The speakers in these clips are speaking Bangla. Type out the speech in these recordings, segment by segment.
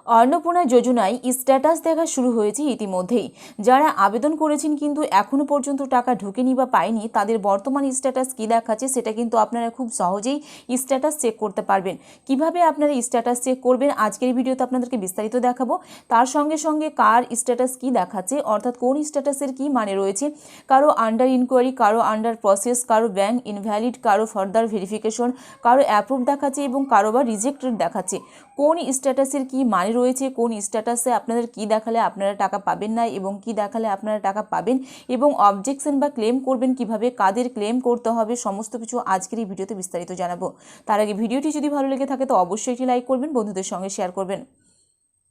অন্নপূর্ণা যোজনায় স্ট্যাটাস দেখা শুরু হয়েছে ইতিমধ্যেই। যারা আবেদন করেছেন কিন্তু এখনও পর্যন্ত টাকা ঢোকেনি বা পায়নি, তাদের বর্তমান স্ট্যাটাস কী দেখাচ্ছে সেটা কিন্তু আপনারা খুব সহজেই স্ট্যাটাস চেক করতে পারবেন। কিভাবে আপনারা স্ট্যাটাস চেক করবেন আজকের ভিডিওতে আপনাদেরকে বিস্তারিত দেখাবো। তার সঙ্গে সঙ্গে কার স্ট্যাটাস কী দেখাচ্ছে, অর্থাৎ কোন স্ট্যাটাসের কী মানে রয়েছে, কারো আন্ডার ইনকোয়ারি, কারো আন্ডার প্রসেস, কারো ব্যাঙ্ক ইনভ্যালিড, কারো ফার্দার ভেরিফিকেশন, কারো অ্যাপ্রুভ দেখাচ্ছে এবং কারো বা রিজেক্টেড দেখাচ্ছে। কোন স্ট্যাটাসের কী মানে রয়েছে, কোন স্ট্যাটাসে আপনাদের কি দেখালে আপনারা টাকা পাবেন না এবং কি দেখালে আপনারা টাকা পাবেন, এবং অবজেকশন বা ক্লেম করবেন কিভাবে, কাদের ক্লেম করতে হবে, সমস্ত কিছু আজকের এই ভিডিওতে বিস্তারিত জানাবো। তার আগে ভিডিওটি যদি ভালো লেগে থাকে তো অবশ্যই একটি লাইক করবেন, বন্ধুদের সঙ্গে শেয়ার করবেন।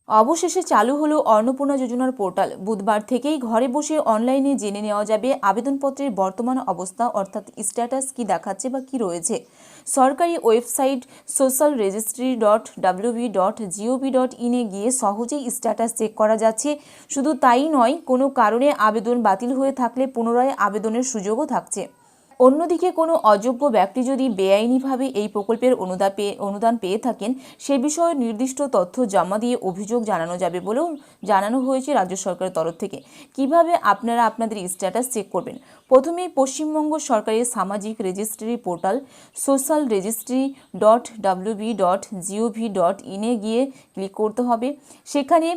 অবশেষে চালু হলো অন্নপূর্ণা যোজনার পোর্টাল। বুধবার থেকেই ঘরে বসে অনলাইনে জেনে নেওয়া যাবে আবেদনপত্রের বর্তমান অবস্থা, অর্থাৎ স্ট্যাটাস কি দেখাচ্ছে বা কি রয়েছে। সরকারি ওয়েবসাইট socialregistry.wb.gov.in-এ গিয়ে সহজেই স্ট্যাটাস চেক করা যাচ্ছে। শুধু তাই নয়, কোনো কারণে আবেদন বাতিল হয়ে থাকলে পুনরায় আবেদনের সুযোগও থাকছে। অন্যদিকে কোনো অযোগ্য ব্যক্তি যদি বেআইনিভাবে এই প্রকল্পের অনুদান পেয়ে থাকেন, সে বিষয়ে নির্দিষ্ট তথ্য জমা দিয়ে অভিযোগ জানানো যাবে বলেও জানানো হয়েছে রাজ্য সরকারের তরফ থেকে। কিভাবে আপনারা আপনাদের স্ট্যাটাস চেক করবেন, প্রথমেই পশ্চিমবঙ্গ সরকারের সামাজিক রেজিস্ট্রি পোর্টাল socialregistry.wb.gov.in-এ গিয়ে ক্লিক করতে হবে। সেখানে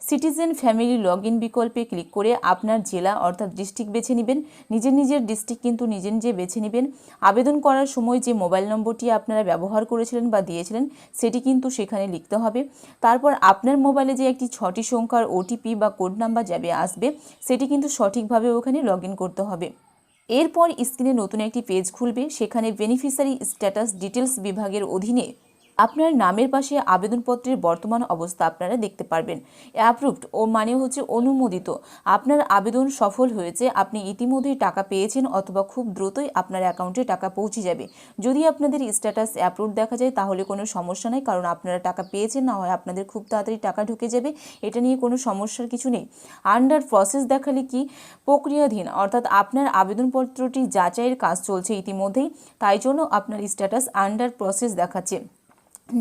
সিটিজেন ফ্যামিলি লগইন বিকল্পে ক্লিক করে আপনার জেলা অর্থাৎ ডিস্ট্রিক্ট বেছে নেবেন। নিজের ডিস্ট্রিক্ট কিন্তু নিজে বেছে নেবেন। আবেদন করার সময় যে মোবাইল নম্বরটি আপনারা ব্যবহার করেছিলেন বা দিয়েছিলেন সেটি কিন্তু সেখানে লিখতে হবে। তারপর আপনার মোবাইলে যে একটি 6টি সংখ্যার ওটিপি বা কোড নাম্বার আসবে সেটি কিন্তু সঠিকভাবে ওখানে লগইন করতে হবে। এরপর স্ক্রিনে নতুন একটি পেজ খুলবে। সেখানে বেনিফিশিয়ারি স্ট্যাটাস ডিটেলস বিভাগের অধীনে আপনার নামের পাশে আবেদনপত্রের বর্তমান অবস্থা আপনারা দেখতে পারবেন। অ্যাপ্রুভড ও মানে হচ্ছে অনুমোদিত, আপনার আবেদন সফল হয়েছে, আপনি ইতিমধ্যেই টাকা পেয়েছেন অথবা খুব দ্রুতই আপনার অ্যাকাউন্টে টাকা পৌঁছে যাবে। যদি আপনাদের স্ট্যাটাস অ্যাপ্রুভড দেখা যায় তাহলে কোনো সমস্যা নেই, কারণ আপনারা টাকা পেয়েছেন, না হয় আপনাদের খুব তাড়াতাড়ি টাকা ঢুকে যাবে, এটা নিয়ে কোনো সমস্যার কিছু নেই। আন্ডার প্রসেস দেখালে কি, প্রক্রিয়াধীন, অর্থাৎ আপনার আবেদনপত্রটি যাচাইয়ের কাজ চলছে ইতিমধ্যেই, তাই জন্য আপনার স্ট্যাটাস আন্ডার প্রসেস দেখাচ্ছে।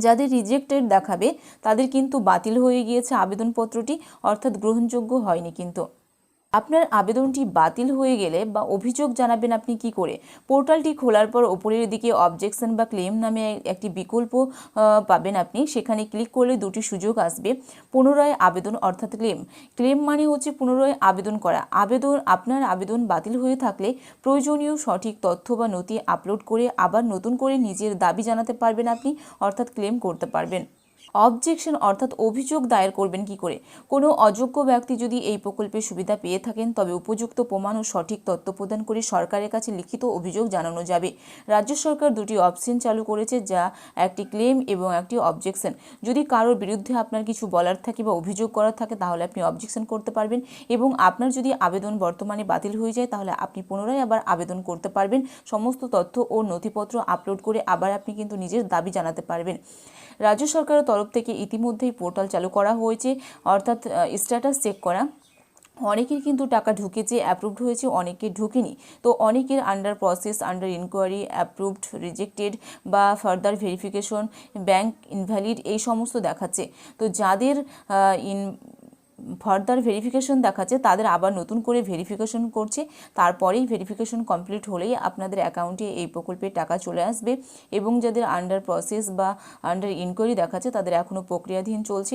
যাদের রিজেক্টেড দেখাবে তাদের কিন্তু বাতিল হয়ে গিয়েছে আবেদনপত্রটি, অর্থাৎ গ্রহণযোগ্য হয়নি। কিন্তু আপনার আবেদনটি বাতিল হয়ে গেলে বা অভিযোগ জানাবেন আপনি কি করে। পোর্টালটি খোলার পর ওপরের দিকে অবজেকশন বা ক্লেম নামে একটি বিকল্প পাবেন আপনি। সেখানে ক্লিক করলে দুটি সুযোগ আসবে। পুনরায় আবেদন অর্থাৎ ক্লেম মানে হচ্ছে পুনরায় আবেদন করা। আপনার আবেদন বাতিল হয়ে থাকলে প্রয়োজনীয় সঠিক তথ্য বা নথি আপলোড করে আবার নতুন করে নিজের দাবি জানাতে পারবেন আপনি, অর্থাৎ ক্লেম করতে পারবেন। অবজেকশন অর্থাৎ অভিযোগ দায়ের করবেন কি করে। কোনো অযোগ্য ব্যক্তি যদি এই প্রকল্পের সুবিধা পেয়ে থাকেন তবে উপযুক্ত প্রমাণ ও সঠিক তথ্য প্রদান করে সরকারের কাছে লিখিত অভিযোগ জানানো যাবে। রাজ্য সরকার দুটি অপশন চালু করেছে, যা একটি ক্লেম এবং একটি অবজেকশন। যদি কারোর বিরুদ্ধে আপনার কিছু বলার থাকে বা অভিযোগ করার থাকে তাহলে আপনি অবজেকশন করতে পারবেন, এবং আপনার যদি আবেদন বর্তমানে বাতিল হয়ে যায় তাহলে আপনি পুনরায় আবার আবেদন করতে পারবেন। সমস্ত তথ্য ও নথিপত্র আপলোড করে আবার আপনি কিন্তু নিজের দাবি জানাতে পারবেন। রাজ্য সরকারের তরফ থেকে ইতিমধ্যেই পোর্টাল চালু করা হয়েছে, অর্থাৎ স্ট্যাটাস চেক করা। অনেকের কিন্তু টাকা ঢুকেছে, অ্যাপ্রুভড হয়েছে, অনেকে ঢুকেনি। তো অনেকের under process, under inquiry, approved, rejected বা ফার্দার ভেরিফিকেশন, ব্যাঙ্ক ইনভ্যালিড এই সমস্ত দেখাচ্ছে। তো যাদের ফার্দার ভেরিফিকেশন দেখাচ্ছে তাদের আবার নতুন করে ভেরিফিকেশন করছে, তারপরেই ভেরিফিকেশন কমপ্লিট হলেই আপনাদের অ্যাকাউন্টে এই প্রকল্পের টাকা চলে আসবে। এবং যাদের আন্ডার প্রসেস বা আন্ডার ইনকোয়ারি দেখাচ্ছে তাদের এখনও প্রক্রিয়াধীন চলছে।